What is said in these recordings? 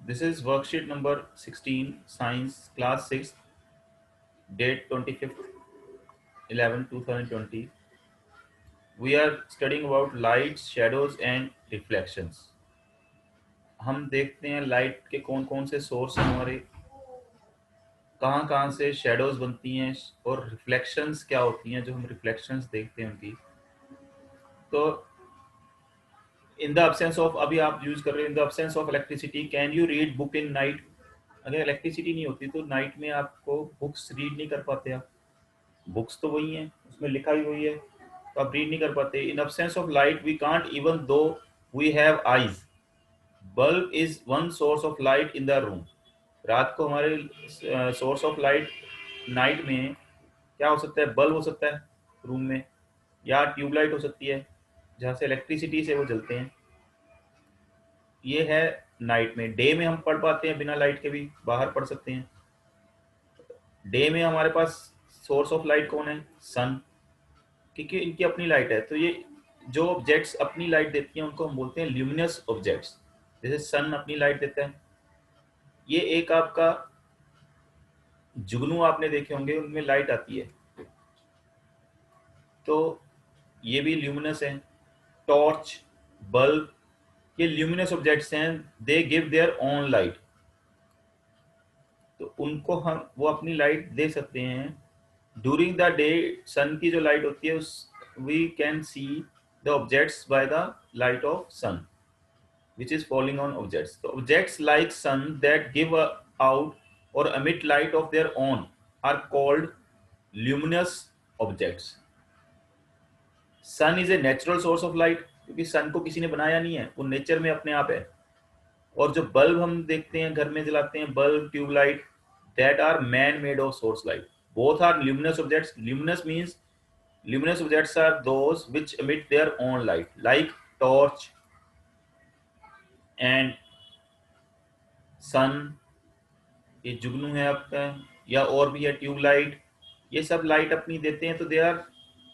This is worksheet number 16, Science, Class 6, date 25th 11 2020. We are studying about lights, shadows and reflections. हम देखते हैं light के कौन कौन से सोर्स हैं हमारे, कहाँ कहाँ से शेडोज बनती हैं और रिफ्लेक्शंस क्या होती हैं जो हम रिफ्लेक्शंस देखते हैं उनकी। तो इन द अब्सेंस ऑफ, अभी आप यूज कर रहे हैं, in the absence of electricity can you read book in night. अगर इलेक्ट्रिसिटी नहीं होती तो नाइट में आपको बुक्स रीड नहीं कर पाते आप। बुक्स तो वही हैं, उसमें लिखा भी वही है, तो आप रीड नहीं कर पाते। In absence of light we can't even though we have eyes. Bulb is one source of light in the room. रात को हमारे सोर्स ऑफ लाइट नाइट में क्या हो सकता है? बल्ब हो सकता है रूम में, या ट्यूबलाइट हो सकती है जहाँ से इलेक्ट्रिसिटी से वो जलते हैं। ये है नाइट में। डे में हम पढ़ पाते हैं बिना लाइट के भी, बाहर पढ़ सकते हैं। डे में हमारे पास सोर्स ऑफ लाइट कौन है? सन, क्योंकि इनकी अपनी लाइट है। तो ये जो ऑब्जेक्ट्स अपनी लाइट देती हैं उनको हम बोलते हैं ल्यूमिनस ऑब्जेक्ट्स। जैसे सन अपनी लाइट देता है। ये एक आपका जुगनू आपने देखे होंगे, उनमें लाइट आती है, तो ये भी ल्यूमिनस है। टॉर्च, बल्ब, ये ल्यूमिनस ऑब्जेक्ट्स हैं। They give their own light, तो उनको हम वो अपनी लाइट दे सकते हैं। ड्यूरिंग द डे सन की जो लाइट होती है उस we can see the objects by the light of sun which is falling on objects. So objects like sun that give out or emit light of their own are called luminous objects. Sun is a natural source of light, क्योंकि सन को किसी ने बनाया नहीं है, वो nature में अपने आप है। और जो बल्ब हम देखते हैं घर में जलाते हैं, bulb, tube light, that are man made of source light. Both are luminous objects. Luminous means luminous objects are those which emit their own light, like torch and sun, ये जुगनू है आपका, या और भी है ट्यूबलाइट। ये सब लाइट अपनी देते हैं, तो they are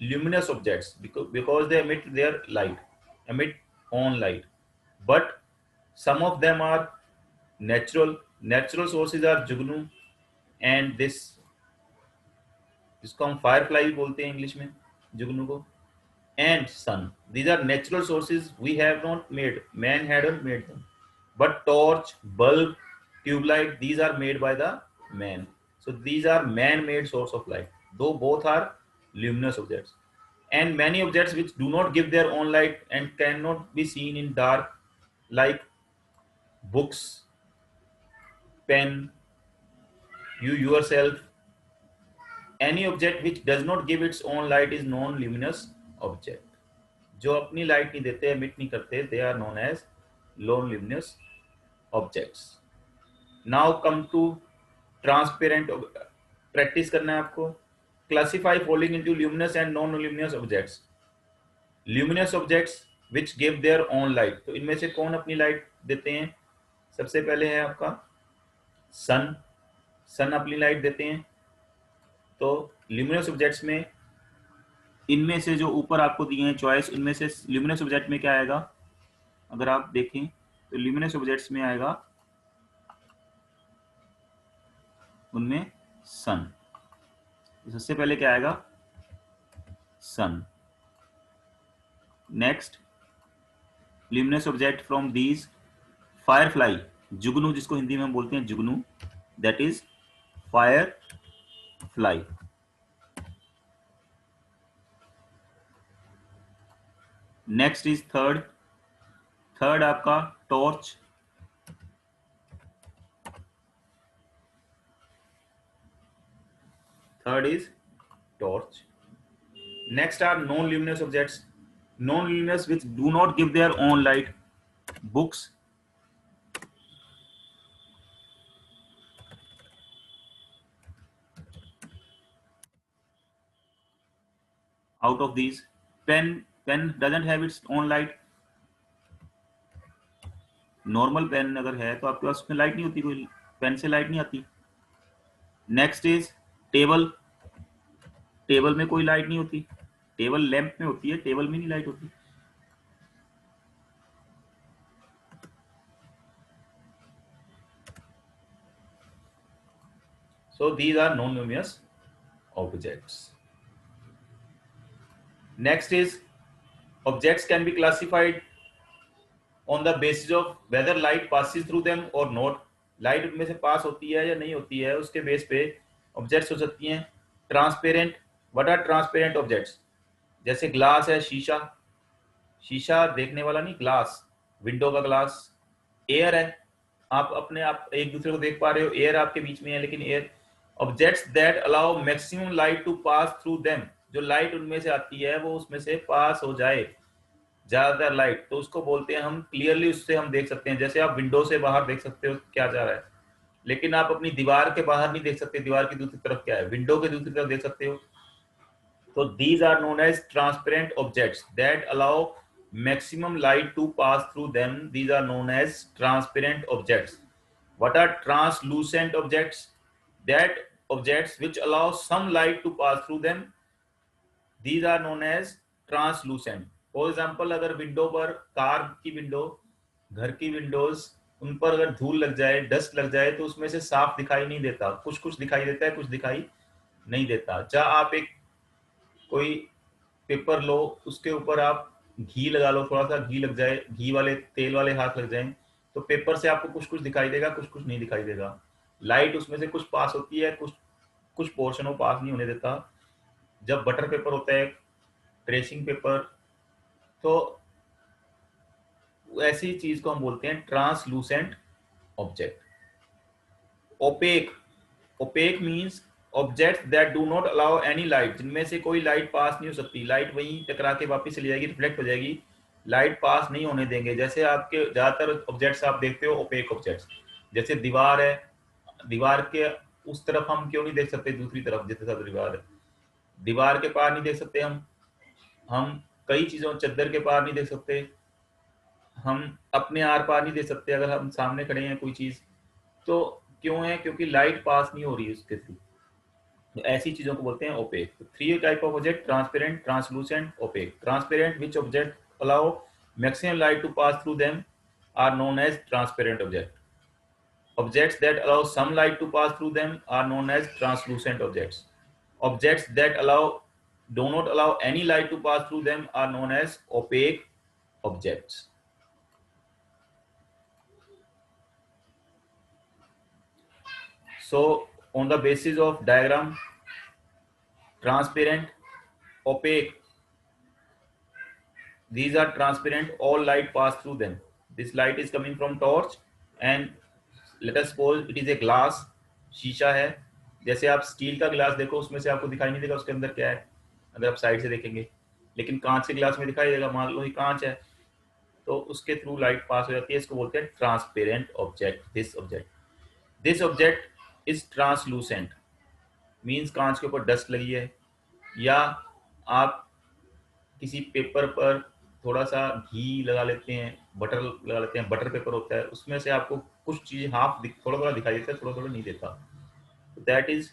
luminous objects because they emit their light, emit own light. But some of them are natural. Natural sources are जुगनू एंड दिस, इसको हम फायर फ्लाई बोलते हैं इंग्लिश में, जुगनू को, and sun. These are natural sources we have not made, man hadn't made them. But torch, bulb, tube light, these are made by the man. So these are man-made source of light. Though both are luminous objects. And many objects which do not give their own light and cannot be seen in dark, like books, pen, you yourself. Any object which does not give its own light is non-luminous object. जो अपनी light नहीं देते, emit नहीं करते, they are known as non-luminous objects. Now come to transparent। Practice करना है आपको। Classify following into luminous and non luminous objects. Luminous objects which give their own light, तो इनमें से कौन अपनी लाइट देते हैं? सबसे पहले है आपका सन। सन अपनी लाइट देते हैं। तो ल्यूमिनस ऑब्जेक्ट्स में इनमें से जो ऊपर आपको दिए हैं चॉइस, इनमें से ल्यूमिनस ऑब्जेक्ट में क्या आएगा? अगर आप देखें तो ल्यूमिनस ऑब्जेक्ट्स में आएगा उनमें सन। तो सबसे पहले क्या आएगा? Sun. Next luminous object from these, firefly, जुगनू, जिसको हिंदी में हम बोलते हैं जुगनू, that is firefly. Next is third. Third आपका torch. Third is torch. Next are non luminous objects, non luminous which do not give their own light, books, out of these pen doesn't have its own light। Normal pen अगर है तो आपके पास उसमें light नहीं होती, कोई pen से light नहीं आती। Next is table. टेबल में कोई लाइट नहीं होती, टेबल लैंप में होती है, टेबल में नहीं लाइट होती। So these are non-luminous objects. Next is objects can be classified on the basis of whether light passes through them or not. Light उनमें से पास होती है या नहीं होती है, उसके बेस पे ऑब्जेक्ट्स हो सकती हैं. Transparent, what are transparent objects? जैसे ग्लास है, शीशा, शीशा देखने वाला नहीं, ग्लास, विंडो का ग्लास. एयर है, आप एक दूसरे को देख पा रहे हो, एयर आपके बीच में है, लेकिन air. Objects that allow maximum light to pass through them, जो लाइट उनमें से आती है वो उसमें से पास हो जाए, ज्यादातर लाइट, तो उसको बोलते हैं हम क्लियरली, उससे हम देख सकते हैं. जैसे आप विंडो से बाहर देख सकते हो क्या जा रहा है, लेकिन आप अपनी दीवार के बाहर नहीं देख सकते, दीवार की दूसरी तरफ क्या है, विंडो के दूसरी तरफ देख सकते हो. तो these are known as transparent objects that allow maximum light to pass through them. These are known as transparent objects. What are translucent objects? That objects which allow some light to pass through them. These are known as translucent. For example, अगर window पर, car की window, घर की Windows, उन पर अगर धूल लग जाए, डस्ट लग जाए, तो उसमें से साफ दिखाई नहीं देता, कुछ कुछ दिखाई देता है, कुछ दिखाई नहीं देता. चाहे आप एक कोई पेपर लो, उसके ऊपर आप घी लगा लो, थोड़ा सा घी लग जाए, घी वाले तेल वाले हाथ लग जाए, तो पेपर से आपको कुछ कुछ दिखाई देगा, कुछ कुछ नहीं दिखाई देगा. लाइट उसमें से कुछ पास होती है, कुछ कुछ पोर्शन वो पास नहीं होने देता. जब बटर पेपर होता है, ट्रेसिंग पेपर, तो ऐसी चीज को हम बोलते हैं translucent object. Opaque, opaque means object that do not allow any light, जिनमें से कोई लाइट पास नहीं हो सकती, लाइट वहीं टकरा के वापस चली जाएगी, रिफ्लेक्ट हो जाएगी, लाइट पास नहीं होने देंगे. जैसे आपके ज्यादातर ऑब्जेक्ट्स आप देखते हो ओपेक ऑब्जेक्ट्स, जैसे दीवार है, दीवार के उस तरफ हम क्यों नहीं देख सकते, दूसरी तरफ जितने साथ दीवार है, दीवार के पार नहीं देख सकते हम कई चीजों, चद्दर के पार नहीं देख सकते, हम अपने आर पार नहीं देख सकते अगर हम सामने खड़े हैं कोई चीज, तो क्यों है, क्योंकि लाइट पास नहीं हो रही है उसके थ्रू. तो ऐसी चीजों को बोलते हैं opaque. Three type of object: transparent, translucent, opaque. Transparent, which object allow maximum light to pass through them, are known as transparent object. Objects that allow some light to pass through them are known as translucent objects. Objects that do not allow any light to pass through them are known as opaque objects. So on the basis of diagram, transparent, opaque, these are transparent, all light pass through them. This light is coming from torch, and let us suppose it is a glass, शीशा है. जैसे आप steel का glass देखो, उसमें से आपको दिखाई नहीं देगा उसके अंदर क्या है, अगर आप साइड से देखेंगे, लेकिन कांच के ग्लास में दिखाई देगा, मान लो ये कांच है, तो उसके थ्रू लाइट पास हो जाती है. इसको बोलते हैं transparent object. This object is translucent, means कांच के ऊपर डस्ट लगी है, या आप किसी पेपर पर थोड़ा सा घी लगा लेते हैं, बटर लगा लेते हैं, बटर पेपर होता है, उसमें से आपको कुछ चीज हाफ थोड़ा थोड़ा दिखाई देता है, थोड़ा थोड़ा नहीं देता, दैट इज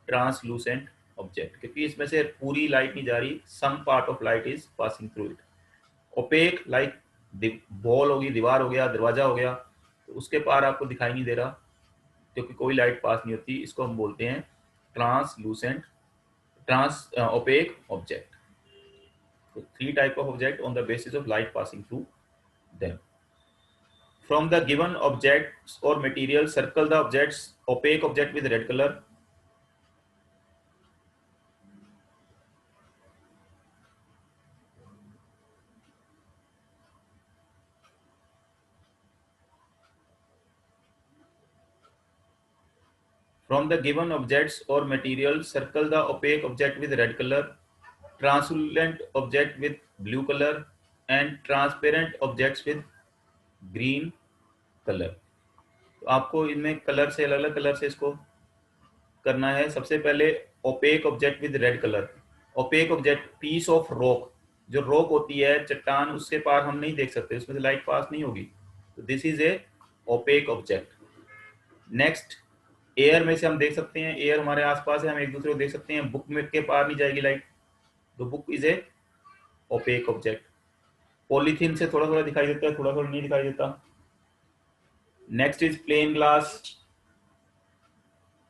ट्रांसलूसेंट ऑब्जेक्ट, क्योंकि इसमें से पूरी लाइट नहीं जा रही, some part of light is passing through it. Opaque, like ball होगी, दीवार हो गया, दरवाजा हो गया, तो उसके पार आपको दिखाई नहीं दे रहा क्योंकि कोई लाइट पास नहीं होती, इसको हम बोलते हैं translucent, opaque object. So three type of object on the basis of light passing through them. From the given objects or material, circle the objects, opaque object with red color. From the given objects or material, circle the opaque object with red color, translucent object with blue color, and transparent objects with green color. तो आपको इनमें colour से, अलग अलग colour से इसको करना है. सबसे पहले opaque object with red colour. Opaque object, piece of rock, जो रॉक होती है, चट्टान, उसके पार हम नहीं देख सकते, उसमें से लाइट पास नहीं होगी, तो this is a opaque object. Next, air में से हम देख सकते हैं, एयर हमारे आसपास है, हम एक दूसरे को देख सकते हैं, बुक में के पार नहीं जाएगी लाइट, तो book is a opaque object. Polythene से थोड़ा थोड़ा दिखाई देता है, थोड़ा थोड़ा नहीं दिखाई देता. Next is plain glass.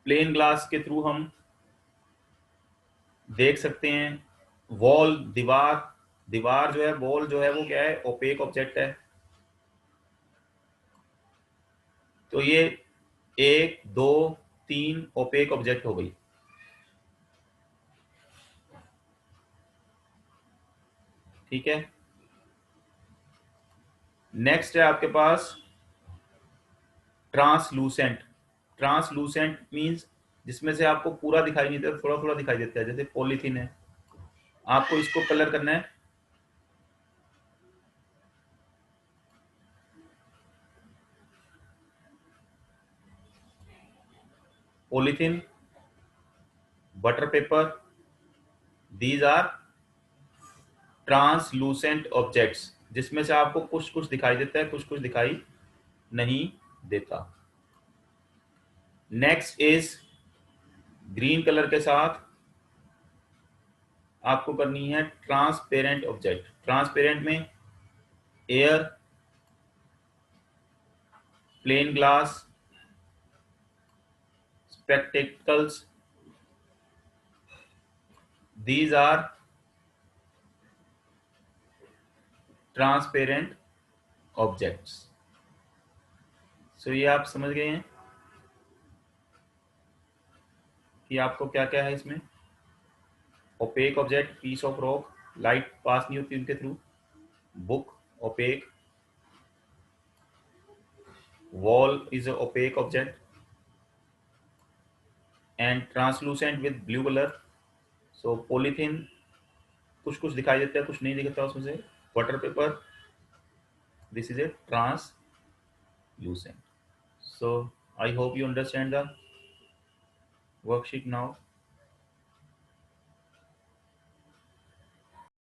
Plain glass के थ्रू हम देख सकते हैं। वॉल, दीवार, दीवार जो है, वॉल जो है वो क्या है, ओपेक ऑब्जेक्ट है। तो ये 1 2 3 ओपेक ऑब्जेक्ट हो गई। ठीक है। नेक्स्ट है आपके पास ट्रांसलूसेंट। ट्रांसलूसेंट मींस जिसमें से आपको पूरा दिखाई नहीं देता, थोड़ा थोड़ा दिखाई देता है, जैसे पॉलीथीन है। आपको इसको कलर करना है। Polythene, butter paper, these are translucent objects, जिसमें से आपको कुछ कुछ दिखाई देता है, कुछ कुछ दिखाई नहीं देता। नेक्स्ट इज ग्रीन कलर के साथ आपको करनी है ट्रांसपेरेंट ऑब्जेक्ट। ट्रांसपेरेंट में air, plain glass, spectacles, these are transparent objects. So ये आप समझ गए हैं कि आपको क्या क्या है इसमें। Opaque object, piece of rock, light pass नहीं होती उनके through. Book opaque, wall is opaque object, and translucent with blue colour. So polythene कुछ कुछ दिखाई देता है, कुछ नहीं दिखता उसमें से। Water vapour, this is a translucent. So I hope you understand the worksheet now.